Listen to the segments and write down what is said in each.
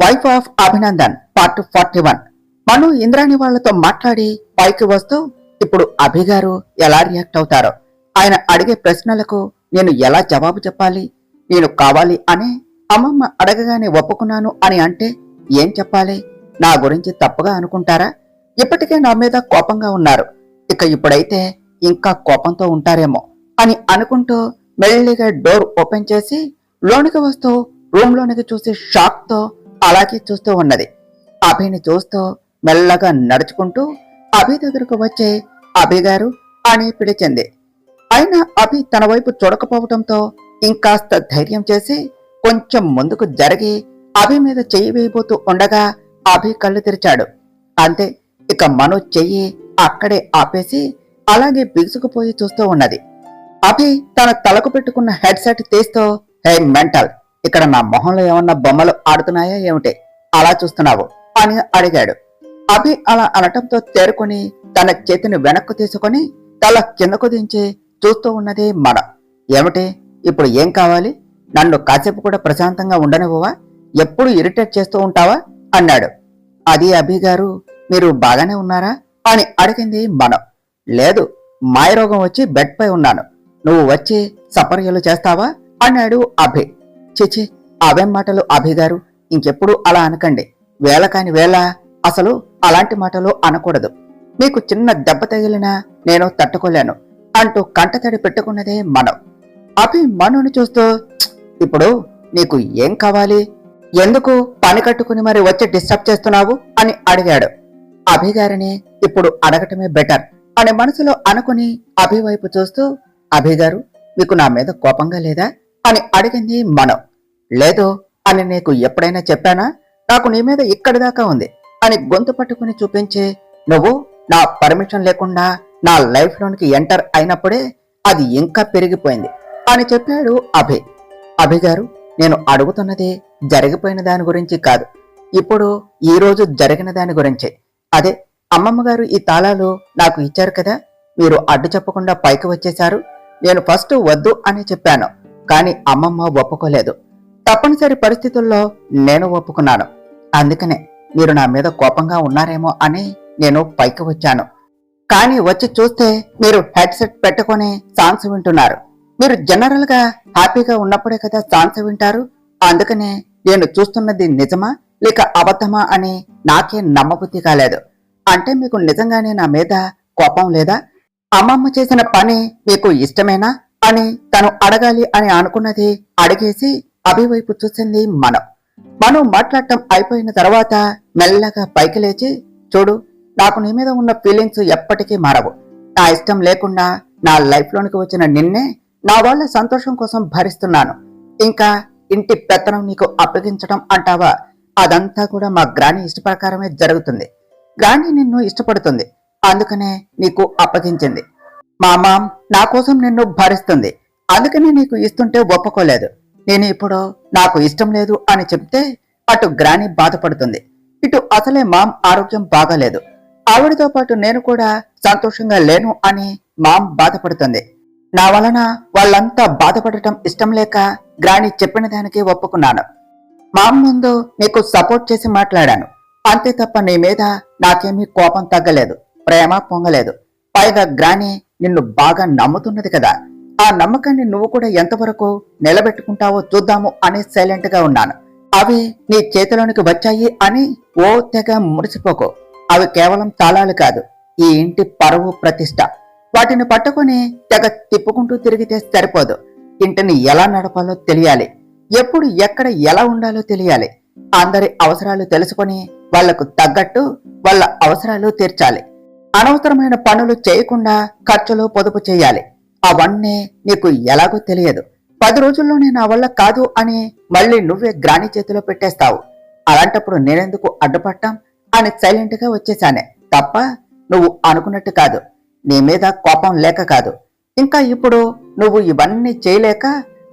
Wife of Abhinandan part 41. మను ఇంద్రాణి వాళ్లతో మాట్లాడి పైకి వస్తూ ఇప్పుడు అభి గారు ఎలా రియాక్ట్ అవుతారో, ఆయన అడిగే ప్రశ్నలకు నేను ఎలా జవాబు చెప్పాలి, నేను కావాలి అని అమ్మమ్మ అడగగానే ఒప్పుకున్నాను అని అంటే ఏం చెప్పాలి, నా గురించి తప్పుగా అనుకుంటారా, ఇప్పటికే నా మీద కోపంగా ఉన్నారు, ఇక ఇప్పుడైతే ఇంకా కోపంతో ఉంటారేమో అని అనుకుంటూ మెల్లిగా డోర్ ఓపెన్ చేసి లోనికి వస్తూ రూమ్ లోనికి చూసి షాక్ తో అలాగే చూస్తూ ఉన్నది. అభిని చూస్తూ మెల్లగా నడుచుకుంటూ అభి దగ్గరకు వచ్చే అభి గారు అని పిలిచింది. అయినా అభి తన వైపు చూడకపోవడంతో ఇంకాస్త ధైర్యం చేసి కొంచెం ముందుకు జరిగి అభి మీద చెయ్యి వేయబోతూ ఉండగా అభి కళ్ళు తెరిచాడు. అంతే, ఇక మను చెయ్యి అక్కడే ఆపేసి అలాగే బిగుసుకుపోయి చూస్తూ ఉన్నది. అభి తన తలకు పెట్టుకున్న హెడ్సెట్ తీస్తూ, హే మెంటల్, ఇక్కడ నా మొహంలో ఏమన్నా బొమ్మలు ఆడుతున్నాయా ఏమిటి, అలా చూస్తున్నావు అని అడిగాడు. అభి అలా అనటంతో తేరుకొని తన చేతిని వెనక్కు తీసుకొని తల కిందకు దించి చూస్తూ ఉన్నది మన. ఏమిటి, ఇప్పుడు ఏం కావాలి, నన్ను కాసేపు కూడా ప్రశాంతంగా ఉండనివ్వవా, ఎప్పుడు ఇరిటేట్ చేస్తూ ఉంటావా అన్నాడు. అది అభి గారు, మీరు బాగానే ఉన్నారా అని అడిగింది మనం. లేదు, మాయరోగం వచ్చి బెడ్ పై ఉన్నాను, నువ్వు వచ్చి సపర్యలు చేస్తావా అన్నాడు అభి. చిచి, అవేం మాటలు అభి గారు, ఇంకెప్పుడు అలా అనకండి, వేళ కాని వేళ అసలు అలాంటి మాటలు అనకూడదు, మీకు చిన్న దెబ్బ తగిలినా నేను తట్టుకోలేను అంటూ కంటతడి పెట్టుకున్నదే మనం. అభి మనుని చూస్తూ, ఇప్పుడు నీకు ఏం కావాలి, ఎందుకు పని కట్టుకుని మరి వచ్చి డిస్టర్బ్ చేస్తున్నావు అని అడిగాడు. అభి గారిని ఇప్పుడు అడగటమే బెటర్ అని మనసులో అనుకుని అభి వైపు చూస్తూ, అభి గారు, మీకు నా మీద కోపంగా లేదా అని అడిగింది మనం. లేదు అని నీకు ఎప్పుడైనా చెప్పానా, నాకు నీ మీద ఇక్కడి దాకా ఉంది అని గొంతు పట్టుకుని చూపించి, నువ్వు నా పర్మిషన్ లేకుండా నా లైఫ్ లోనికి ఎంటర్ అయినప్పుడే అది ఇంకా పెరిగిపోయింది అని చెప్పాడు అభి. అభి గారు, నేను అడుగుతున్నది జరిగిపోయిన దాని గురించి కాదు, ఇప్పుడు ఈ రోజు జరిగిన దాని గురించి. అదే అమ్మమ్మ గారు ఈ తాళాలు నాకు ఇచ్చారు కదా, మీరు అడ్డు చెప్పకుండా పైకి వచ్చేశారు. నేను ఫస్ట్ వద్దు అని చెప్పాను, కానీ అమ్మమ్మ ఒప్పుకోలేదు. తప్పనిసరి పరిస్థితుల్లో నేను ఒప్పుకున్నాను. అందుకనే మీరు నా మీద కోపంగా ఉన్నారేమో అని నేను పైకి వచ్చాను. కానీ వచ్చి చూస్తే మీరు హెడ్సెట్ పెట్టుకొని సాంగ్స్ వింటున్నారు. మీరు జనరల్ గా హ్యాపీగా ఉన్నప్పుడే కదా సాంగ్స్ వింటారు. అందుకనే నేను చూస్తున్నది నిజమా లేక అబద్ధమా అని నాకే నమ్మబుద్ధి కాలేదు. అంటే మీకు నిజంగానే నా మీద కోపం లేదా, అమ్మమ్మ చేసిన పని మీకు ఇష్టమేనా అని తను అడగాలి అని అనుకున్నది అడిగేసి అభి వైపు చూసింది మనం. మనం మాట్లాడటం అయిపోయిన తర్వాత మెల్లగా పైకి లేచి, చూడు, నాకు నీ మీద ఉన్న ఫీలింగ్స్ ఎప్పటికీ మారవు. నా ఇష్టం లేకుండా నా లైఫ్ లోనికి వచ్చిన నిన్నే నా వాళ్ళ సంతోషం కోసం భరిస్తున్నాను. ఇంకా ఇంటి పెత్తనం నీకు అప్పగించడం అంటావా, అదంతా కూడా మా గ్రాని ఇష్ట ప్రకారమే జరుగుతుంది. గ్రాని నిన్ను ఇష్టపడుతుంది, అందుకనే నీకు అప్పగించింది. మా మామ్ నా కోసం నిన్ను భరిస్తుంది, అందుకనే నీకు ఇస్తుంటే ఒప్పుకోలేదు. నేను ఇప్పుడు నాకు ఇష్టం లేదు అని చెప్తే అటు గ్రాని బాధపడుతుంది, ఇటు అసలే మామ్ ఆరోగ్యం బాగాలేదు, ఆవిడతో పాటు నేను కూడా సంతోషంగా లేను అని మామ్ బాధపడుతుంది. నా వలన వాళ్ళంతా బాధపడటం ఇష్టం లేక గ్రాని చెప్పిన దానికి ఒప్పుకున్నాను. మామ్ ముందు నీకు సపోర్ట్ చేసి మాట్లాడాను, అంతే తప్ప నీ మీద నాకేమీ కోపం తగ్గలేదు, ప్రేమ పొంగలేదు. పైగా గ్రాని నిన్ను బాగా నమ్ముతున్నది కదా, ఆ నమ్మకాన్ని నువ్వు కూడా ఎంతవరకు నిలబెట్టుకుంటావో చూద్దాము అని సైలెంట్ గా ఉన్నాను. అవి నీ చేతిలోనికి వచ్చాయి అని ఓ తెగ మురిసిపోకు. అవి కేవలం తాళాలు కాదు, ఈ ఇంటి పరువు ప్రతిష్ట. వాటిని పట్టుకుని తెగ తిప్పుకుంటూ తిరిగితే సరిపోదు. ఇంటిని ఎలా నడపాలో తెలియాలి, ఎప్పుడు ఎక్కడ ఎలా ఉండాలో తెలియాలి. అందరి అవసరాలు తెలుసుకొని వాళ్లకు తగ్గట్టు వాళ్ళ అవసరాలు తీర్చాలి. అనవసరమైన పనులు చేయకుండా ఖర్చులు పొదుపు చేయాలి. అవన్నీ నీకు ఎలాగో తెలియదు. 10 రోజుల్లోనే నా వల్ల కాదు అని మళ్ళీ నువ్వే గ్రాని చేతిలో పెట్టేస్తావు. అలాంటప్పుడు నేనెందుకు అడ్డుపట్టాం అని సైలెంట్ గా వచ్చేశానే తప్ప నువ్వు అనుకున్నట్టు కాదు. నీ మీద కోపం లేక కాదు. ఇంకా ఇప్పుడు నువ్వు ఇవన్నీ చేయలేక,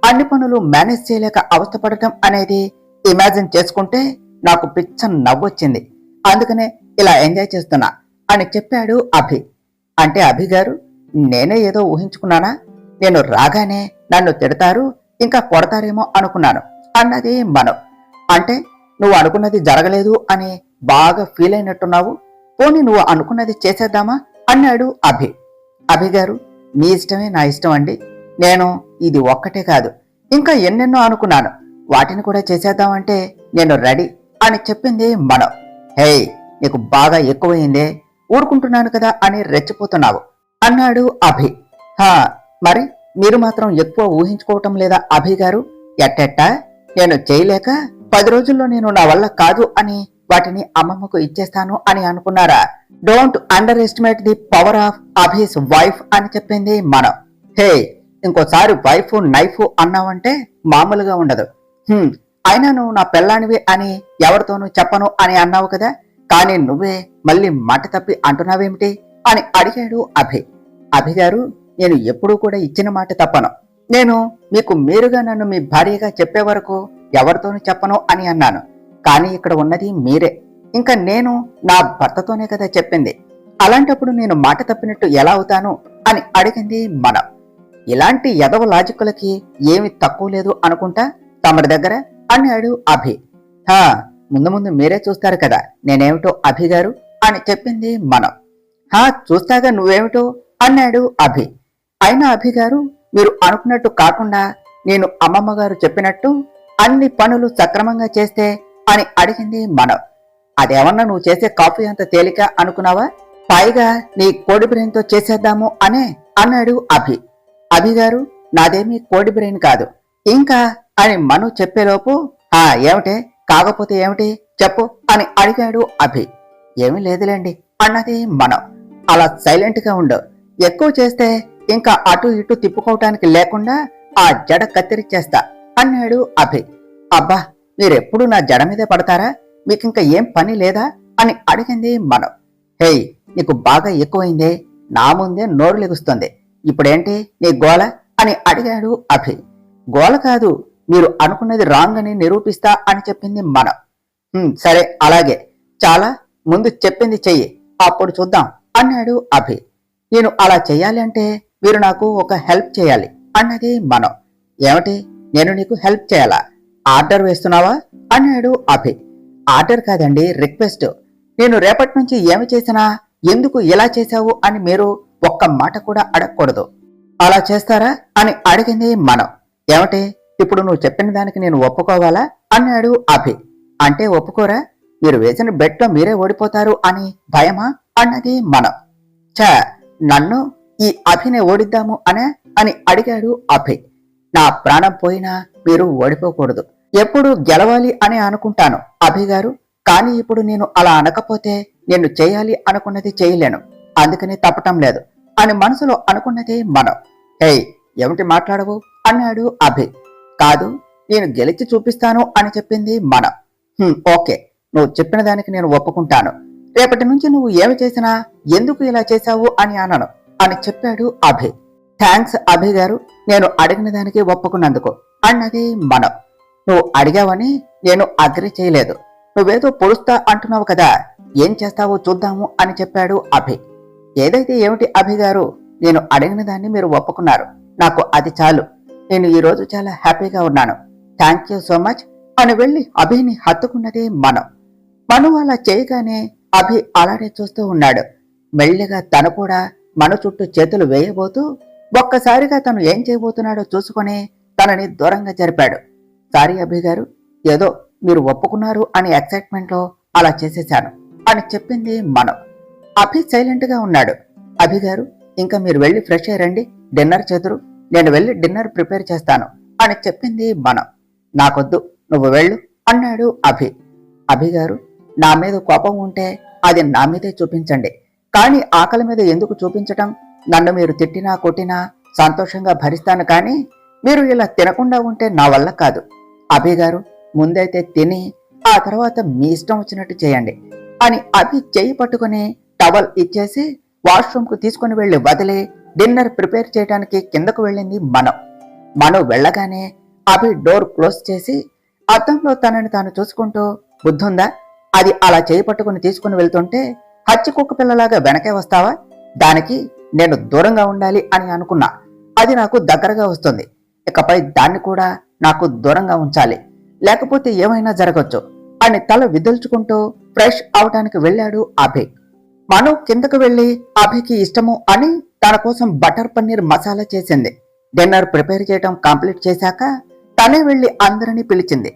అన్ని పనులు మేనేజ్ చేయలేక అవస్థపడటం అనేది ఇమాజిన్ చేసుకుంటే నాకు పిచ్చ నవ్వొచ్చింది. అందుకనే ఇలా ఎంజాయ్ చేస్తున్నా అని చెప్పాడు అభి. అంటే అభి గారు, నేనే ఏదో ఊహించుకున్నానా, నేను రాగానే నన్ను తిడతారు ఇంకా కొడతారేమో అనుకున్నాను అన్నది మనం. అంటే నువ్వు అనుకున్నది జరగలేదు అని బాగా ఫీల్ అయినట్టున్నావు. పోనీ నువ్వు అనుకున్నది చేసేద్దామా అన్నాడు అభి. అభి గారు, మీ ఇష్టమే నా ఇష్టం అండి. నేను ఇది ఒక్కటే కాదు, ఇంకా ఎన్నెన్నో అనుకున్నాను. వాటిని కూడా చేసేద్దామంటే నేను రెడీ అని చెప్పింది మనం. హే, నీకు బాగా ఎక్కువైందే, ఊరుకుంటున్నాను కదా అని రెచ్చిపోతున్నావు అన్నాడు అభి. హా, మరి మీరు మాత్రం ఎక్కువ ఊహించుకోవటం లేదా అభి గారు? ఎట్టెట్టా? నేను చేయలేక 10 రోజుల్లో నేను నా వల్ల కాదు అని వాటిని అమ్మమ్మకు ఇచ్చేస్తాను అని అనుకున్నారా? Don't underestimate the power of Abhi's wife అని చెప్పింది మనం. హే, ఇంకోసారి వైఫ్ నైఫ్ అన్నావంటే మామూలుగా ఉండదు. అయినా నువ్వు నా పెళ్ళానివి అని ఎవరితోనూ చెప్పను అని అన్నావు కదా, కానీ నువ్వే మళ్ళీ మాట తప్పి అంటున్నావేమిటి అని అడిగాడు అభి. అభి గారు, నేను ఎప్పుడూ కూడా ఇచ్చిన మాట తప్పను. నేను మీకు మీరుగా నన్ను మీ భార్యగా చెప్పే వరకు ఎవరితోనూ చెప్పను అని అన్నాను. కానీ ఇక్కడ ఉన్నది మీరే. ఇంకా నేను నా భర్తతోనే కదా చెప్పింది. అలాంటప్పుడు నేను మాట తప్పినట్టు ఎలా అవుతాను అని అడిగింది మనం. ఇలాంటి ఎదవ లాజిక్కులకి ఏమి తక్కువ లేదు అనుకుంటా తమరి దగ్గర అన్నాడు అభి. హా, ముందు ముందు మీరే చూస్తారు కదా నేనేమిటో అభి గారు అని చెప్పింది మనం. హా, చూస్తాగా నువ్వేమిటో అన్నాడు అభి. అయినా అభి గారు, మీరు అనుకున్నట్టు కాకుండా నేను అమ్మమ్మ గారు చెప్పినట్టు అన్ని పనులు సక్రమంగా చేస్తే అని అడిగింది మనం. అదేమన్నా నువ్వు చేసే కాఫీ అంత తేలిక అనుకున్నావా? పైగా నీ కోడి బ్రెయిన్ తో చేసేద్దాము అనే అన్నాడు అభి. అభి గారు, నాదేమీ కోడి బ్రెయిన్ కాదు ఇంకా అని మను చెప్పేలోపు, ఏమిటే, కాకపోతే ఏమిటి చెప్పు అని అడిగాడు అభి. ఏమీ లేదులేండి అన్నది మనం. అలా సైలెంట్ గా ఉండు. ఎక్కువ చేస్తే ఇంకా అటు ఇటు తిప్పుకోవటానికి లేకుండా ఆ జడ కత్తిరిచ్చేస్తా అన్నాడు అభి. అబ్బా, మీరెప్పుడు నా జడ మీదే పడతారా? మీకింక ఏం పని లేదా అని అడిగింది మనం. హేయ్, నీకు బాగా ఎక్కువైందే, నా ముందే నోరు లెగుస్తుంది. ఇప్పుడేంటి నీ గోల అని అడిగాడు అభి. గోల కాదు, మీరు అనుకున్నది రాంగ్ అని నిరూపిస్తా అని చెప్పింది మనం. సరే అలాగే, చాలా ముందు చెప్పింది చెయ్యి, అప్పుడు చూద్దాం అన్నాడు అభి. నేను అలా చెయ్యాలి అంటే మీరు నాకు ఒక హెల్ప్ చేయాలి అన్నది మనం. ఏమిటి? నేను నీకు హెల్ప్ చేయాలా? ఆర్డర్ వేస్తున్నావా అన్నాడు అభి. ఆర్డర్ కాదండి, రిక్వెస్ట్. నేను రేపటి నుంచి ఏమి చేసినా ఎందుకు ఇలా చేశావు అని మీరు ఒక్క మాట కూడా అడగకూడదు. అలా చేస్తారా అని అడిగింది మనం. ఏమిటి? ఇప్పుడు నువ్వు చెప్పిన దానికి నేను ఒప్పుకోవాలా అన్నాడు అభి. అంటే ఒప్పుకోరా? మీరు వేసిన బెట్లో మీరే ఓడిపోతారు అని భయమా అన్నది మనం. చా, నన్ను ఈ అభినే ఓడిద్దాము అని అడిగాడు అభి. నా ప్రాణం పోయినా మీరు ఓడిపోకూడదు, ఎప్పుడు గెలవాలి అని అనుకుంటాను అభి గారు. కానీ ఇప్పుడు నేను అలా అనకపోతే నేను చేయాలి అనుకున్నది చేయలేను, అందుకని తప్పటం లేదు అని మనసులో అనుకున్నది మనం. హే, ఏమిటి మాట్లాడవు అన్నాడు అభి. కాదు, నేను గెలిచి చూపిస్తాను అని చెప్పింది మనం. ఓకే, నువ్వు చెప్పిన దానికి నేను ఒప్పుకుంటాను. రేపటి నుంచి నువ్వు ఏమి చేసినా ఎందుకు ఇలా చేశావు అని అనను అని చెప్పాడు అభి. థ్యాంక్స్ అభి గారు, నేను అడిగిన దానికి ఒప్పుకున్నందుకు అన్నది మనం. నువ్వు అడిగావని నేను అగ్రి చేయలేదు. నువ్వేదో పొడుస్తా అంటున్నావు కదా, ఏం చేస్తావో చూద్దాము అని చెప్పాడు అభి. ఏదైతే ఏమిటి అభి గారు, నేను అడిగిన దాన్ని మీరు ఒప్పుకున్నారు, నాకు అది చాలు. నేను ఈ రోజు చాలా హ్యాపీగా ఉన్నాను. థ్యాంక్ యూ సో మచ్ అని వెళ్లి అభిని హత్తుకున్నది మనం. మను అలా చేయగానే అభి అలానే చూస్తూ ఉన్నాడు. మెల్లిగా తను కూడా మను చుట్టూ చేతులు వేయబోతూ ఒక్కసారిగా తను ఏం చేయబోతున్నాడో చూసుకొని తనని దూరంగా జరిపాడు. సారీ అభి గారు, ఏదో మీరు ఒప్పుకున్నారు అని ఎక్సైట్మెంట్ లో అలా చేసేశాను అని చెప్పింది మనం. అభి సైలెంట్ గా ఉన్నాడు. అభి గారు, ఇంకా మీరు వెళ్ళి ఫ్రెష్ అయ్యండి, డిన్నర్ చేదురు, నేను వెళ్ళి డిన్నర్ ప్రిపేర్ చేస్తాను అని చెప్పింది మనం. నాకొద్దు, నువ్వు వెళ్ళు అన్నాడు అభి. అభి గారు, నా మీద కోపం ఉంటే అది నా మీదే చూపించండి, కానీ ఆకలి మీద ఎందుకు చూపించటం? నన్ను మీరు తిట్టినా కొట్టినా సంతోషంగా భరిస్తాను, కానీ మీరు ఇలా తినకుండా ఉంటే నా వల్ల కాదు. అభి గారు, ముందైతే తిని ఆ తర్వాత మీ ఇష్టం వచ్చినట్టు చేయండి అని అభి చెయ్యి పట్టుకుని టవల్ ఇచ్చేసి వాష్రూమ్ కు తీసుకుని వెళ్లి వదిలి డిన్నర్ ప్రిపేర్ చేయడానికి కిందకు వెళ్ళింది మనం వెళ్ళగానే అభి డోర్ క్లోజ్ చేసి అద్దంలో తనని తాను చూసుకుంటూ, బుద్ధుందా, అది అలా చేయి పట్టుకుని తీసుకుని వెళ్తుంటే హచ్చి కుక్క పిల్లలాగా వెనకే వస్తావా? దానికి నేను దూరంగా ఉండాలి అని అనుకున్నా, అది నాకు దగ్గరగా వస్తుంది. ఇకపై దాన్ని కూడా నాకు దూరంగా ఉంచాలి, లేకపోతే ఏమైనా జరగచ్చు అని తల విదుల్చుకుంటూ ఫ్రెష్ అవటానికి వెళ్ళాడు అభి. మను కిందకు వెళ్లి అభికి ఇష్టము అని తన కోసం బటర్ పన్నీర్ మసాలా చేసింది. డిన్నర్ ప్రిపేర్ చేయటం కంప్లీట్ చేశాక తనే వెళ్లి అందరినీ పిలిచింది.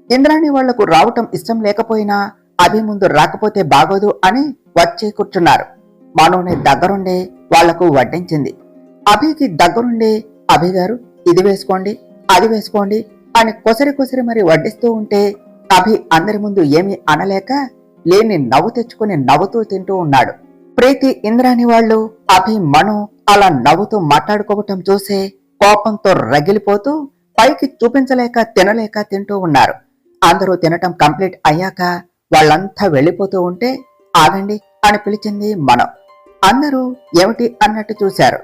ఇంద్రాణి వాళ్లకు రావటం ఇష్టం లేకపోయినా అభి ముందు రాకపోతే బాగోదు అని వచ్చి కూర్చున్నారు. మనుని దగ్గరుండి వాళ్లకు వడ్డించింది. అభికి దగ్గరుండి అభి గారు ఇది వేసుకోండి అది వేసుకోండి అని కొసరి మరి వడ్డిస్తూ ఉంటే అభి అందరి ముందు ఏమీ అనలేక లేని నవ్వు తెచ్చుకుని నవ్వుతూ తింటూ ఉన్నాడు. ప్రీతి ఇంద్రాణి వాళ్ళు అభి మను అలా నవ్వుతూ మాట్లాడుకోవటం చూసి కోపంతో రగిలిపోతూ పైకి చూపించలేక తినలేక తింటూ ఉన్నారు. అందరూ తినటం కంప్లీట్ అయ్యాక వాళ్ళంతా వెళ్ళిపోతూ ఉంటే ఆగండి అని పిలిచింది మను. అందరూ ఏమిటి అన్నట్టు చూశారు.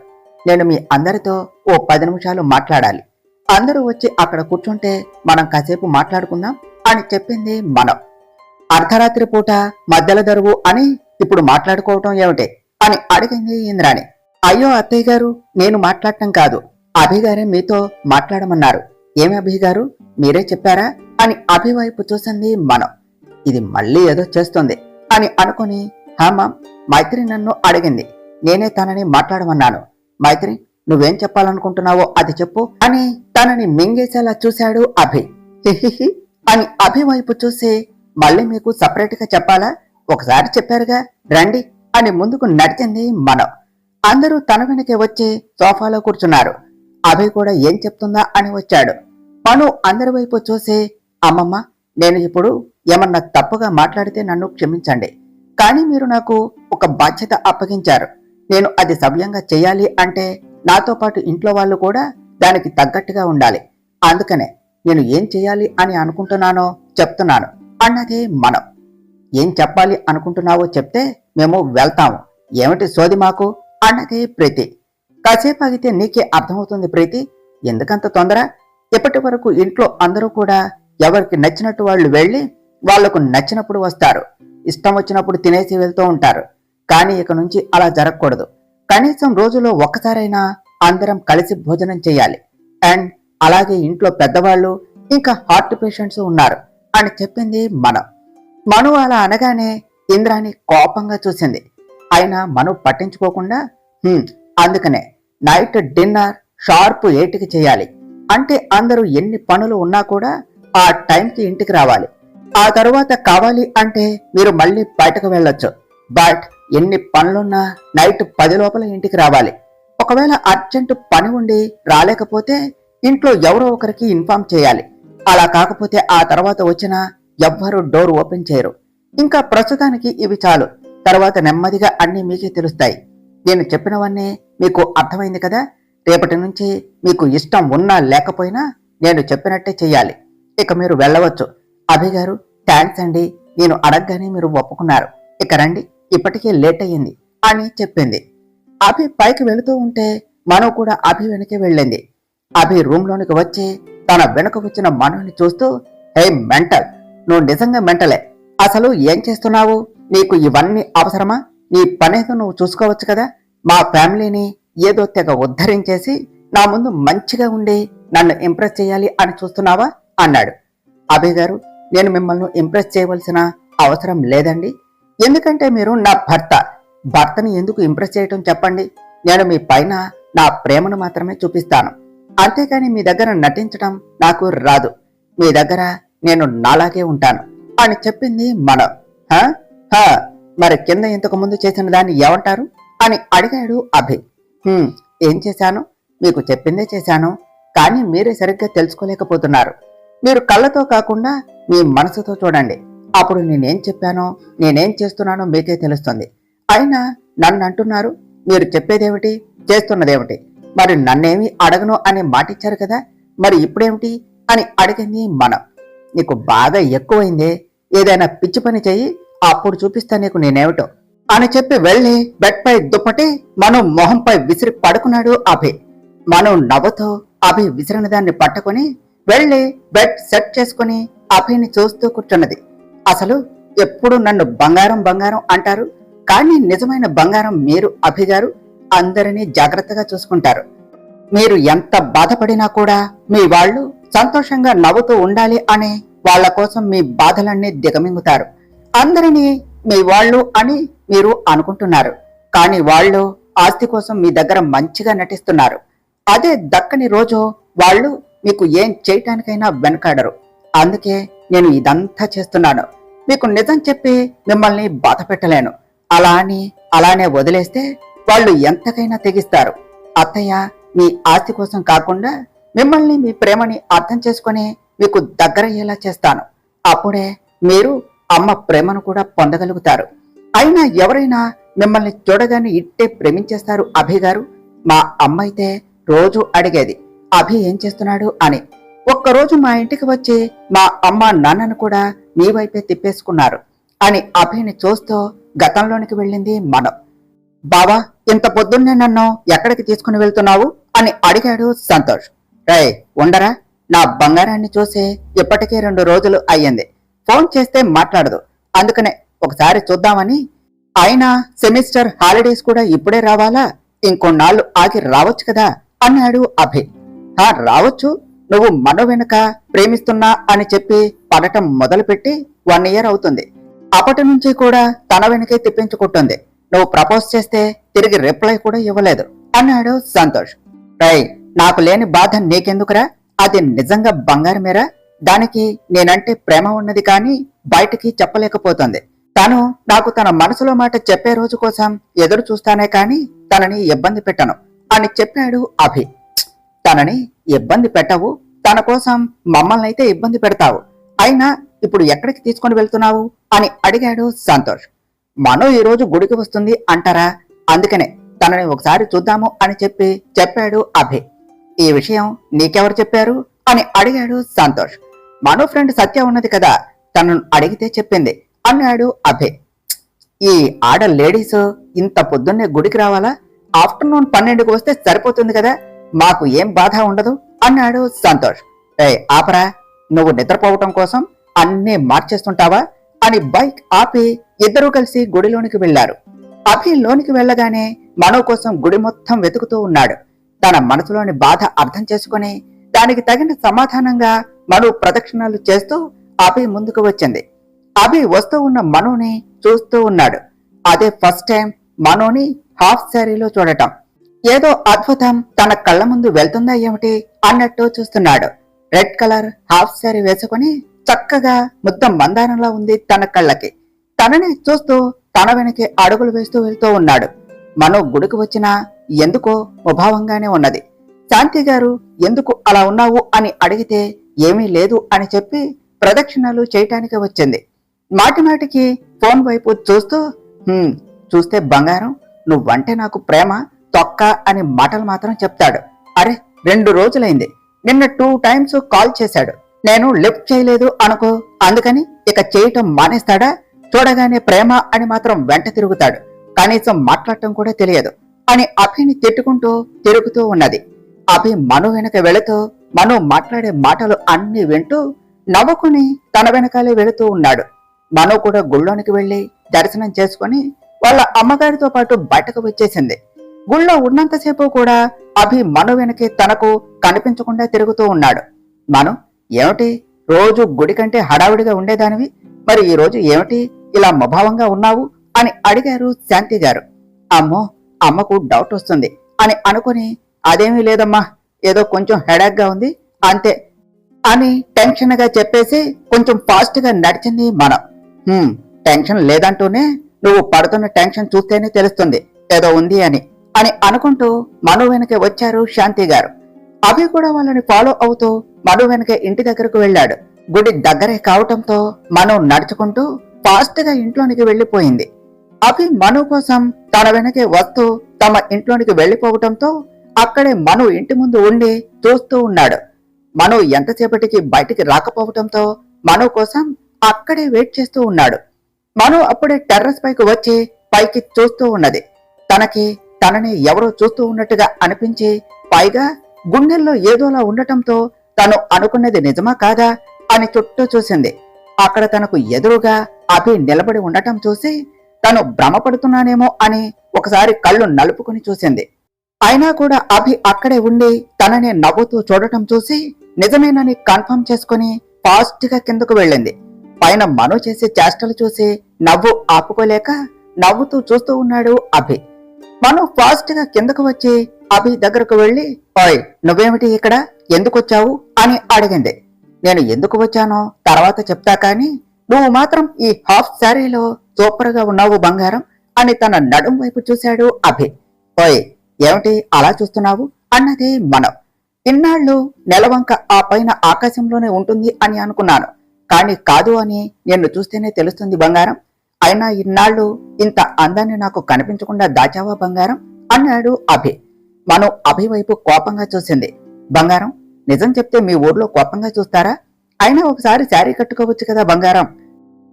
నేను మీ అందరితో ఓ 10 నిమిషాలు మాట్లాడాలి. అందరూ వచ్చి అక్కడ కూర్చుంటే మనం కాసేపు మాట్లాడుకుందాం అని చెప్పింది మను. అర్ధరాత్రి పూట మధ్యలో దరువు అని ఇప్పుడు మాట్లాడుకోవటం ఏమిటి అని అడిగింది ఇంద్రాణి. అయ్యో అత్తయ్య గారు, నేను మాట్లాడటం కాదు, అభిగారే మీతో మాట్లాడమన్నారు. ఏమి అభిగారు, మీరే చెప్పారా అని అభి వైపు చూసింది మను. ఇది మళ్ళీ ఏదో చేస్తుంది అని అనుకుని హామా మైత్రి నన్ను అడిగింది, నేనే తనని మాట్లాడమన్నాను. మైత్రి, నువ్వేం చెప్పాలనుకుంటున్నావో అది చెప్పు అని తనని మింగేసేలా చూశాడు అభి. హిహిహి అని అభి వైపు చూసి, మళ్ళీ మీకు సపరేట్ గా చెప్పాలా, ఒకసారి చెప్పారుగా రండి అని ముందుకు నడిచింది మను. అందరూ తన వెనకే వచ్చి సోఫాలో కూర్చున్నారు. అభి కూడా ఏం చెప్తుందా అని వచ్చాడు. మను అందరి వైపు చూసి, అమ్మమ్మ, నేను ఇప్పుడు ఏమన్నా తప్పుగా మాట్లాడితే నన్ను క్షమించండి. కానీ మీరు నాకు ఒక బాధ్యత అప్పగించారు. నేను అది సవ్యంగా చెయ్యాలి అంటే నాతో పాటు ఇంట్లో వాళ్ళు కూడా దానికి తగ్గట్టుగా ఉండాలి. అందుకనే నేను ఏం చెయ్యాలి అని అనుకుంటున్నానో చెప్తున్నాను అన్నది మనం. ఏం చెప్పాలి అనుకుంటున్నావో చెప్తే మేము వెళ్తాము, ఏమిటి సోది మాకు అన్నది ప్రీతి. కాసేపు ఆగితే నీకే అర్థమవుతుంది ప్రీతి, ఎందుకంత తొందర? ఇప్పటి వరకు ఇంట్లో అందరూ కూడా ఎవరికి నచ్చినట్టు వాళ్ళు వెళ్లి వాళ్లకు నచ్చినప్పుడు వస్తారు, ఇష్టం వచ్చినప్పుడు తినేసి వెళ్తూ ఉంటారు. కానీ ఇక నుంచి అలా జరగకూడదు. కనీసం రోజులో ఒక్కసారైనా అందరం కలిసి భోజనం చేయాలి. అండ్ అలాగే ఇంట్లో పెద్దవాళ్ళు ఇంకా హార్ట్ పేషెంట్స్ ఉన్నారు అని చెప్పింది మనం. మను అలా అనగానే ఇంద్రాణి కోపంగా చూసింది. అయినా మను పట్టించుకోకుండా అందుకనే నైట్ డిన్నర్ షార్ప్ 8కి చేయాలి. అంటే అందరూ ఎన్ని పనులు ఉన్నా కూడా ఆ టైంకి ఇంటికి రావాలి. ఆ తరువాత కావాలి అంటే మీరు మళ్ళీ బయటకు వెళ్ళొచ్చు. బట్ ఎన్ని పనులున్నా నైట్ 10 లోపల ఇంటికి రావాలి. ఒకవేళ అర్జెంటు పని ఉండి రాలేకపోతే ఇంట్లో ఎవరో ఒకరికి ఇన్ఫార్మ్ చేయాలి. అలా కాకపోతే ఆ తర్వాత వచ్చినా ఎవ్వరూ డోర్ ఓపెన్ చేయరు. ఇంకా ప్రస్తుతానికి ఇవి చాలు, తర్వాత నెమ్మదిగా అన్నీ మీకే తెలుస్తాయి. నేను చెప్పినవన్నీ మీకు అర్థమైంది కదా? రేపటి నుంచి మీకు ఇష్టం ఉన్నా లేకపోయినా నేను చెప్పినట్టే చెయ్యాలి. ఇక మీరు వెళ్ళవచ్చు. అభిగారు, థ్యాంక్స్ అండి, నేను అడగగానే మీరు ఒప్పుకున్నారు. ఇక రండి, ఇప్పటికే లేట్ అయ్యింది అని చెప్పింది. అభి పైకి వెళుతూ ఉంటే మను కూడా అభి వెనకే వెళ్ళింది. అభి రూమ్ లోనికి వచ్చి తన వెనుక వచ్చిన మనుని చూస్తూ, హే మెంటల్, నువ్వు నిజంగా మెంటలే. అసలు ఏం చేస్తున్నావు? నీకు ఇవన్నీ అవసరమా? నీ పనేదో నువ్వు చూసుకోవచ్చు కదా. మా ఫ్యామిలీని ఏదో తెగ ఉద్ధరించేసి నా ముందు మంచిగా ఉండి నన్ను ఇంప్రెస్ చేయాలి అని చూస్తున్నావా అన్నాడు. అభి గారు, నేను మిమ్మల్ని ఇంప్రెస్ చేయవలసిన అవసరం లేదండి. ఎందుకంటే మీరు నా భర్తని ఎందుకు ఇంప్రెస్ చేయటం చెప్పండి. నేను మీ పైన నా ప్రేమను మాత్రమే చూపిస్తాను. అంతేకాని మీ దగ్గర నటించడం నాకు రాదు. మీ దగ్గర నేను నాలాగే ఉంటాను అని చెప్పింది మన. మరి కింద ఇంతకు ముందు చేసిన దాన్ని ఏమంటారు అని అడిగాడు అభి. ఏం చేశాను? మీకు చెప్పిందే చేశాను, కానీ మీరే సరిగ్గా తెలుసుకోలేకపోతున్నారు. మీరు కళ్ళతో కాకుండా మీ మనసుతో చూడండి. అప్పుడు నేనేం చెప్పానో నేనేం చేస్తున్నానో మీకే తెలుస్తుంది. అయినా నన్ను అంటున్నారు, మీరు చెప్పేదేమిటి చేస్తున్నదేమిటి? మరి నన్నేమి అడగను అనే మాటిచ్చారు కదా, మరి ఇప్పుడేమిటి అని అడిగింది మనం. నీకు బాగా ఎక్కువైందే, ఏదైనా పిచ్చి పని చెయ్యి, అప్పుడు చూపిస్తా నీకు నేనేమిటో అని చెప్పి వెళ్లి బెడ్ పై దుప్పటి మనం మొహంపై విసిరి పడుకున్నాడు అభి. మనం నవ్వుతో అభి విసిరిన దాన్ని పట్టుకుని వెళ్లి బెడ్ సెట్ చేసుకుని అభిని చూస్తూ కూర్చున్నది. అసలు ఎప్పుడు నన్ను బంగారం బంగారం అంటారు, కానీ నిజమైన బంగారం మీరు అభి గారు. అందరినీ జాగ్రత్తగా చూసుకుంటారు. మీరు ఎంత బాధపడినా కూడా మీ వాళ్ళు సంతోషంగా నవ్వుతూ ఉండాలి అనే వాళ్ళ కోసం మీ బాధలన్నీ దిగమింగుతారు. అందరినీ మీ వాళ్ళు అని మీరు అనుకుంటున్నారు, కానీ వాళ్ళు ఆస్తి కోసం మీ దగ్గర మంచిగా నటిస్తున్నారు. అదే దక్కని రోజు వాళ్ళు మీకు ఏం చేయటానికైనా వెనకాడరు. అందుకే నేను ఇదంతా చేస్తున్నాను. మీకు నిజం చెప్పి మిమ్మల్ని బాధ పెట్టలేను. అలా అని అలానే వదిలేస్తే వాళ్ళు ఎంతకైనా తెగిస్తారు. అత్తయ్య, మీ ఆస్తి కోసం కాకుండా మిమ్మల్ని, మీ ప్రేమని అర్థం చేసుకుని మీకు దగ్గరయ్యేలా చేస్తాను. అప్పుడే మీరు అమ్మ ప్రేమను కూడా పొందగలుగుతారు. అయినా ఎవరైనా మిమ్మల్ని చూడగానే ఇట్టే ప్రేమించేస్తారు అభి గారు. మా అమ్మ అయితే రోజు అడిగేది అభి ఏం చేస్తున్నాడు అని. ఒక్కరోజు మా ఇంటికి వచ్చి మా అమ్మ నాన్నను కూడా మీ వైపే తిప్పేసుకున్నారు అని అభిని చూస్తూ గతంలోనికి వెళ్ళింది మనం. బావా, ఇంత పొద్దున్నే నన్ను ఎక్కడికి తీసుకుని వెళ్తున్నావు అని అడిగాడు సంతోష్. రే ఉండరా, నా బంగారాన్ని చూసి ఇప్పటికే 2 రోజులు అయ్యింది. ఫోన్ చేస్తే మాట్లాడదు, అందుకనే ఒకసారి చూద్దామని. అయినా సెమిస్టర్ హాలిడేస్ కూడా ఇప్పుడే రావాలా? ఇంకొన్నాళ్ళు ఆగి రావచ్చు కదా అన్నాడు అభి. రావచ్చు. నువ్వు మనో వెనుక ప్రేమిస్తున్నా అని చెప్పి పడటం మొదలుపెట్టి 1 ఇయర్ అవుతుంది. అప్పటి నుంచి కూడా తన వెనకే తిప్పించుకుంటుంది. నువ్వు ప్రపోజ్ చేస్తే తిరిగి రిప్లై కూడా ఇవ్వలేదు అన్నాడు సంతోష్. రై, నాకు లేని బాధ నీకెందుకురా? అది నిజంగా బంగారమేరా. దానికి నేనంటే ప్రేమ ఉన్నది కానీ బయటికి చెప్పలేకపోతుంది. తను నాకు తన మనసులో మాట చెప్పే రోజు కోసం ఎదురు చూస్తానే కాని తనని ఇబ్బంది పెట్టను అని చెప్పాడు అభి. తనని ఇబ్బంది పెట్టవు, తన కోసం మమ్మల్ని అయితే ఇబ్బంది పెడతావు. అయినా ఇప్పుడు ఎక్కడికి తీసుకుని వెళ్తున్నావు అని అడిగాడు సంతోష్. మనో ఈరోజు గుడికి వస్తుంది అంటారా, అందుకనే తనని ఒకసారి చూద్దాము అని చెప్పాడు అభి. ఈ విషయం నీకెవరు చెప్పారు అని అడిగాడు సంతోష్. మనో ఫ్రెండ్ సత్య ఉన్నది కదా, తనను అడిగితే చెప్పింది అన్నాడు అభి. ఈ ఆడ లేడీస్ ఇంత పొద్దున్నే గుడికి రావాలా? ఆఫ్టర్నూన్ 12కి వస్తే సరిపోతుంది కదా, మాకు ఏం బాధ ఉండదు అన్నాడు సంతోష్. ఆపరా, నువ్వు నిద్రపోవటం కోసం అన్నీ మార్చేస్తుంటావా అని బైక్ ఆపి ఇద్దరూ కలిసి గుడిలోనికి వెళ్లారు. అభి లోనికి వెళ్లగానే మనో కోసం గుడి మొత్తం వెతుకుతూ ఉన్నాడు. తన మనసులోని బాధ అర్థం చేసుకుని దానికి తగిన సమాధానంగా మను ప్రదక్షిణాలు చేస్తూ అభి ముందుకు వచ్చింది. అభి వస్తూ ఉన్న మనోని చూస్తూ ఉన్నాడు. అదే ఫస్ట్ టైం మనోని హాఫ్ శారీలో చూడటం. ఏదో అద్భుతం తన కళ్ళ ముందు వెళ్తుందా ఏమిటి అన్నట్టు చూస్తున్నాడు. రెడ్ కలర్ హాఫ్ శారీ వేసుకుని చక్కగా ముద్ద మందారంలా ఉంది తన కళ్ళకి. తనని చూస్తూ తన వెనకే అడుగులు వేస్తూ వెళ్తూ ఉన్నాడు. మనో గుడికి వచ్చినా ఎందుకో ముభావంగానే ఉన్నది. శాంతి గారు ఎందుకు అలా ఉన్నావు అని అడిగితే ఏమీ లేదు అని చెప్పి ప్రదక్షిణలు చేయటానికి వచ్చింది. మాటిమాటికి ఫోన్ వైపు చూస్తూ చూస్తే బంగారం, నువ్వంటే నాకు ప్రేమ తొక్క అని మాటలు మాత్రం చెప్తాడు. అరే 2 రోజులైంది, నిన్న 2 టైమ్స్ కాల్ చేశాడు, నేను లిఫ్ట్ చేయలేదు అనుకో, అందుకని ఇక చేయటం మానేస్తాడా? చూడగానే ప్రేమ అని మాత్రం వెంట తిరుగుతాడు, కనీసం మాట్లాడటం కూడా తెలియదు అని అభిని తిరుగుతూ ఉన్నది. అభి మను వెనక వెళుతూ మను మాట్లాడే మాటలు అన్ని వింటూ నవ్వుకుని తన వెనకాలే వెళుతూ ఉన్నాడు. మను కూడా గుళ్ళోనికి వెళ్లి దర్శనం చేసుకుని వాళ్ళ అమ్మగారితో పాటు బయటకు వచ్చేసింది. గుళ్ళో ఉన్నంతసేపు కూడా అభి మను వెనకే తనకు కనిపించకుండా తిరుగుతూ ఉన్నాడు. మను, ఏమిటి రోజు గుడి కంటే హడావిడిగా ఉండేదానివి, మరి ఈ రోజు ఏమిటి ఇలా ముభావంగా ఉన్నావు అని అడిగారు శాంతి గారు. అమ్మో, అమ్మకు డౌట్ వస్తుంది అని అనుకుని అదేమీ లేదమ్మా, ఏదో కొంచెం హెడాక్ గా ఉంది అంతే అని టెన్షన్ గా చెప్పేసి కొంచెం ఫాస్ట్ గా నడిచింది మనం. టెన్షన్ లేదంటూనే నువ్వు పడుతున్న టెన్షన్ చూస్తేనే తెలుస్తుంది ఏదో ఉంది అని అనుకుంటూ మను వెనకే వచ్చారు శాంతి గారు. అభి కూడా వాళ్ళని ఫాలో అవుతూ మను వెనకే ఇంటి దగ్గరకు వెళ్ళాడు. గుడి దగ్గరే కావటంతో మను నడుచుకుంటూ ఫాస్ట్ గా ఇంట్లోనికి వెళ్లిపోయింది. అభి మను కోసం తన వెనకే వస్తూ తమ ఇంట్లోనికి వెళ్లిపోవటంతో అక్కడే మను ఇంటి ముందు ఉండి చూస్తూ ఉన్నాడు. మను ఎంతసేపటికి బయటికి రాకపోవటంతో మను కోసం అక్కడే వెయిట్ చేస్తూ ఉన్నాడు. మను అప్పుడే టెర్రస్ పైకి వచ్చి పైకి చూస్తూ ఉన్నది. తనని ఎవరో చూస్తూ ఉన్నట్టుగా అనిపించి, పైగా గుండెల్లో ఏదోలా ఉండటంతో తను అనుకున్నది నిజమా కాదా అని చుట్టూ చూసింది. అక్కడ తనకు ఎదురుగా అభి నిలబడి ఉండటం చూసి తను భ్రమపడుతున్నానేమో అని ఒకసారి కళ్ళు నలుపుకుని చూసింది. అయినా కూడా అభి అక్కడే ఉండి తననే నవ్వుతూ చూడటం చూసి నిజమేనని కన్ఫర్మ్ చేసుకుని ఫాస్ట్ గా కిందకు వెళ్ళింది. పైన మను చేసే చేష్టలు చూసి నవ్వు ఆపుకోలేక నవ్వుతూ చూస్తూ ఉన్నాడు అభి. మను ఫాస్ట్ గా కిందకు వచ్చి అభి దగ్గరకు వెళ్లి, ఓయ్ నువ్వేమిటి ఇక్కడ, ఎందుకొచ్చావు అని అడిగింది. నేను ఎందుకు వచ్చానో తర్వాత చెప్తా కానీ నువ్వు మాత్రం ఈ హాఫ్ శారీలో సూపర్ గా ఉన్నావు బంగారం అని తన నడుం వైపు చూశాడు అభి. ఓయ్ ఏమిటి అలా చూస్తున్నావు అన్నది మనం. ఇన్నాళ్ళు నెలవంక ఆ పైన ఆకాశంలోనే ఉంటుంది అని అనుకున్నాను, కాని కాదు అని నిన్ను చూస్తేనే తెలుస్తుంది బంగారం. అయినా ఇన్నాళ్ళు ఇంత అందాన్ని నాకు కనిపించకుండా దాచావా బంగారం అన్నాడు అభి. మనం అభి వైపు కోపంగా చూసింది. బంగారం నిజం చెప్తే మీ ఊర్లో కోపంగా చూస్తారా? అయినా ఒకసారి శారీ కట్టుకోవచ్చు కదా బంగారం.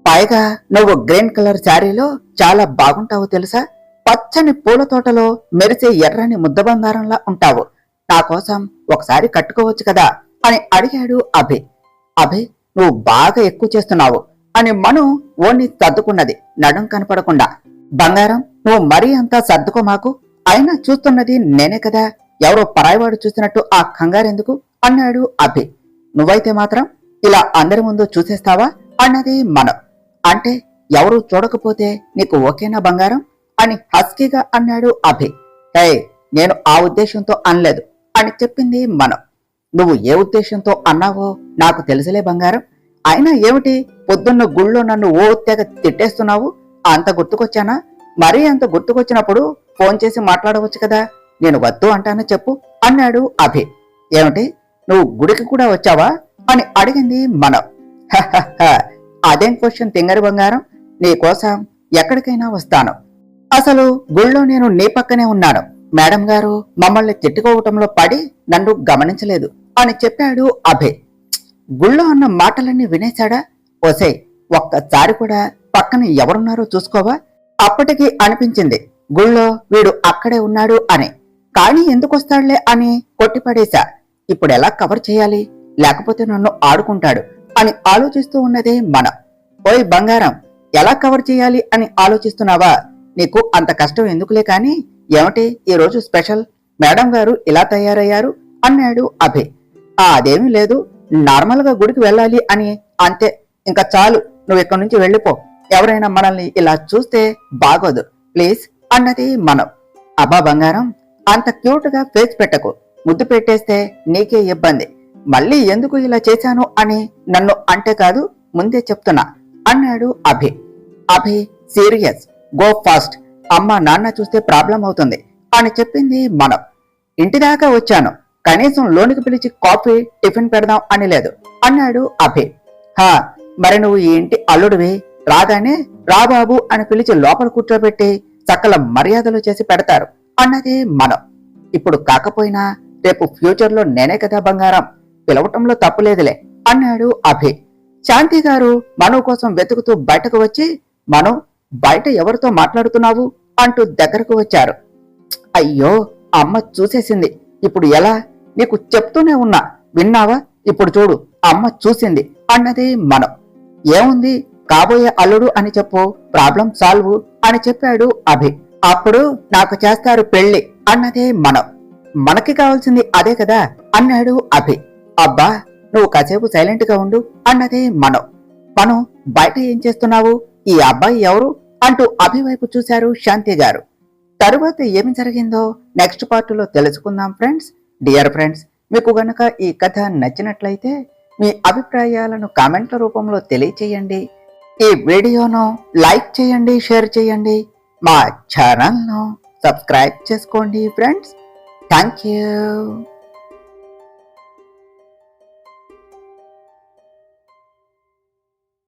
పైగా నువ్వు గ్రీన్ కలర్ శారీలో చాలా బాగుంటావు తెలుసా. పచ్చని పూల తోటలో మెరిసే ఎర్రని ముద్ద బంగారంలా ఉంటావు. నా కోసం ఒకసారి కట్టుకోవచ్చు కదా అని అడిగాడు అభి. అభి నువ్వు బాగా ఎక్కువ చేస్తున్నావు అని మను ఓణ్ణి సర్దుకున్నది నడుం కనపడకుండా. బంగారం నువ్వు మరీ అంతా సర్దుకో మాకు, అయినా చూస్తున్నది నేనే కదా, ఎవరో పరాయివాడు చూసినట్టు ఆ కంగారెందుకు అన్నాడు అభి. నువ్వైతే మాత్రం ఇలా అందరి ముందు చూసేస్తావా అన్నది మనం. అంటే ఎవరూ చూడకపోతే నీకు ఓకేనా బంగారం అని హస్కీగా అన్నాడు అభి. హే నేను ఆ ఉద్దేశంతో అనలేదు అని చెప్పింది మనం. నువ్వు ఏ ఉద్దేశంతో అన్నావో నాకు తెలుసులే బంగారం. అయినా ఏమిటి పొద్దున్న గుళ్ళో నన్ను ఓ తెగ తిట్టేస్తున్నావు, అంత గుర్తుకొచ్చానా? మరీ అంత గుర్తుకొచ్చినప్పుడు ఫోన్ చేసి మాట్లాడవచ్చు కదా, నేను వద్దు అంటాను చెప్పు అన్నాడు అభి. ఏమిటి నువ్వు గుడికి కూడా వచ్చావా అని అడిగింది మనం. అదేం క్వశ్చన్ తింగరి బంగారం, నీ కోసం ఎక్కడికైనా వస్తాను. అసలు గుళ్ళో నేను నీ పక్కనే ఉన్నాను, మేడం గారు మమ్మల్ని తిట్టుకోవటంలో పడి నన్ను గమనించలేదు అని చెప్పాడు అభయ్. గుళ్ళో అన్న మాటలన్నీ వినేశాడా? ఓసే ఒక్కసారి కూడా పక్కన ఎవరున్నారో చూసుకోవా? అప్పటికి అనిపించింది గుళ్ళో వీడు అక్కడే ఉన్నాడు అని. కానీ ఎందుకొస్తాడులే అని కొట్టిపడేశా. ఇప్పుడెలా కవర్ చేయాలి, లేకపోతే నన్ను ఆడుకుంటాడు అని ఆలోచిస్తూ ఉన్నదే మనం. ఓయ్ బంగారం ఎలా కవర్ చేయాలి అని ఆలోచిస్తున్నావా? నీకు అంత కష్టం ఎందుకులే కాని ఏమిటి ఈ రోజు స్పెషల్, మేడం గారు ఇలా తయారయ్యారు అన్నాడు అభయ్. అదేమీ లేదు, నార్మల్ గా గుడికి వెళ్ళాలి అని అంతే, ఇంకా చాలు, నువ్వు ఇక్కడి నుంచి వెళ్ళిపో, ఎవరైనా మనల్ని ఇలా చూస్తే బాగోదు ప్లీజ్ అన్నది మనం. అబ్బా బంగారం అంత క్యూట్ గా ఫేస్ పెట్టకు, ముద్దు పెట్టేస్తే నీకే ఇబ్బంది, మళ్ళీ ఎందుకు ఇలా చేశాను అని నన్ను అంటే కాదు ముందే చెప్తున్నా అన్నాడు అభి. అభి సీరియస్, గో ఫాస్ట్, అమ్మ నాన్న చూస్తే ప్రాబ్లం అవుతుంది అని చెప్పింది మనం. ఇంటిదాకా వచ్చాను, కనీసం లోనికి పిలిచి కాఫీ టిఫిన్ పెడదాం అని లేదు అన్నాడు అభి. హా మరి నువ్వు ఈ ఇంటి అల్లుడివి, రాగానే రాబాబు అని పిలిచి లోపల కూర్చోబెట్టి సకల మర్యాదలు చేసి పెడతారు అన్నది మనం. ఇప్పుడు కాకపోయినా రేపు ఫ్యూచర్ లో నేనే కదా బంగారం, పిలవటంలో తప్పులేదులే అన్నాడు అభి. శాంతి గారు మను కోసం వెతుకుతూ బయటకు వచ్చి, మను బయట ఎవరితో మాట్లాడుతున్నావు అంటూ దగ్గరకు వచ్చారు. అయ్యో అమ్మ చూసేసింది, ఇప్పుడు ఎలా, నీకు చెప్తూనే ఉన్నా విన్నావా, ఇప్పుడు చూడు అమ్మ చూసింది అన్నది మనం. ఏముంది కాబోయే అల్లుడు అని చెప్పు, ప్రాబ్లం సాల్వ్ అని చెప్పాడు అభి. అప్పుడు నాకు చేస్తారు పెళ్లి అన్నదే మనం. మనకి కావాల్సింది అదే కదా అన్నాడు అభి. అబ్బా నువ్వు కాసేపు సైలెంట్ గా ఉండు అన్నదే మనం. మనం బయట ఏం చేస్తున్నావు, ఈ అబ్బాయి ఎవరు అంటూ అభి వైపు చూశారు శాంతి గారు. తరువాత ఏమి జరిగిందో నెక్స్ట్ పార్ట్ లో తెలుసుకుందాం ఫ్రెండ్స్. డియర్ ఫ్రెండ్స్, మీకు గనక ఈ కథ నచ్చినట్లయితే మీ అభిప్రాయాలను కామెంట్ల రూపంలో తెలియచేయండి. ఈ వీడియోను లైక్ చేయండి, షేర్ చేయండి, మా ఛానల్ను సబ్స్క్రైబ్ చేసుకోండి ఫ్రెండ్స్. Thank you.